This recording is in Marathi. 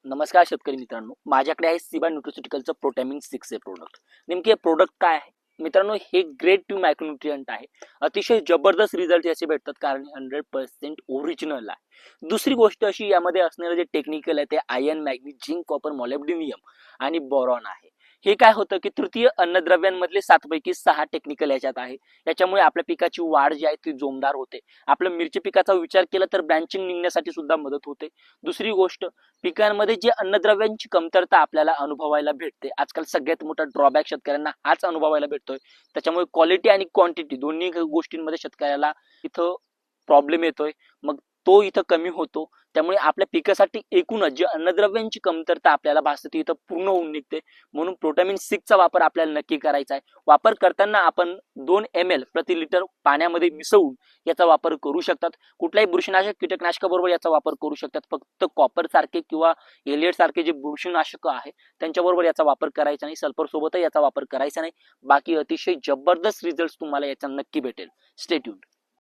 नमस्कार शेतकरी मित्रांनो, माझ्याकडे आहे सिबा न्यूट्रिस्युटिकलचं प्रोटॅमिन 6 हे प्रोडक्ट. नेमके हे प्रोडक्ट काय आहे मित्रांनो? हे ग्रेड 2 मायक्रोन्यूट्रियंट आहे. अतिशय जबरदस्त रिझल्ट याचे भेटतात कारण 100% ओरिजिनल आहे. दुसरी गोष्ट अशी, यामध्ये असणारे जे टेक्निकल आहे ते आयर्न, मॅग्नीज, झिंक, कॉपर, मॉलिब्डेनियम आणि बोरॉन आहे. हे काय होतं की तृतीय अन्नद्रव्यांमधले 7 पैकी 6 टेक्निकल याच्यात आहे. याच्यामुळे आपल्या पिकाची वाढ जी आहे ती जोमदार होते. आपल्या मिरची पिकाचा विचार केला तर ब्रँचिंग निघण्यासाठी सुद्धा मदत होते. दुसरी गोष्ट, पिकांमध्ये जे अन्नद्रव्यांची कमतरता आपल्याला अनुभवायला भेटते, आजकाल सगळ्यात मोठा ड्रॉबॅक शेतकऱ्यांना हाच अनुभवायला भेटतोय. त्याच्यामुळे क्वालिटी आणि क्वांटिटी दोन्ही गोष्टींमध्ये शेतकऱ्याला इथं प्रॉब्लेम येतोय. मग तो इथं कमी होतो. त्यामुळे आपल्या पिकासाठी एकूणच जे अन्नद्रव्यांची कमतरता आपल्याला भासते ती इथं पूर्ण होऊन निघते. म्हणून प्रोटॅमिन 6 चा वापर आपल्याला नक्की करायचा आहे. वापर करताना आपण 2 ml प्रति लिटर पाण्यामध्ये मिसळून याचा वापर करू शकतात. कुठल्याही बुरशीनाशक कीटकनाशकाबरोबर याचा वापर करू शकतात. फक्त कॉपर सारखे किंवा एलिएट सारखे जे बुरशीनाशक आहे त्यांच्याबरोबर याचा वापर करायचा नाही. सल्फर सोबतही याचा वापर करायचा नाही. बाकी अतिशय जबरदस्त रिझल्ट तुम्हाला याचा नक्की भेटेल. Stay tuned.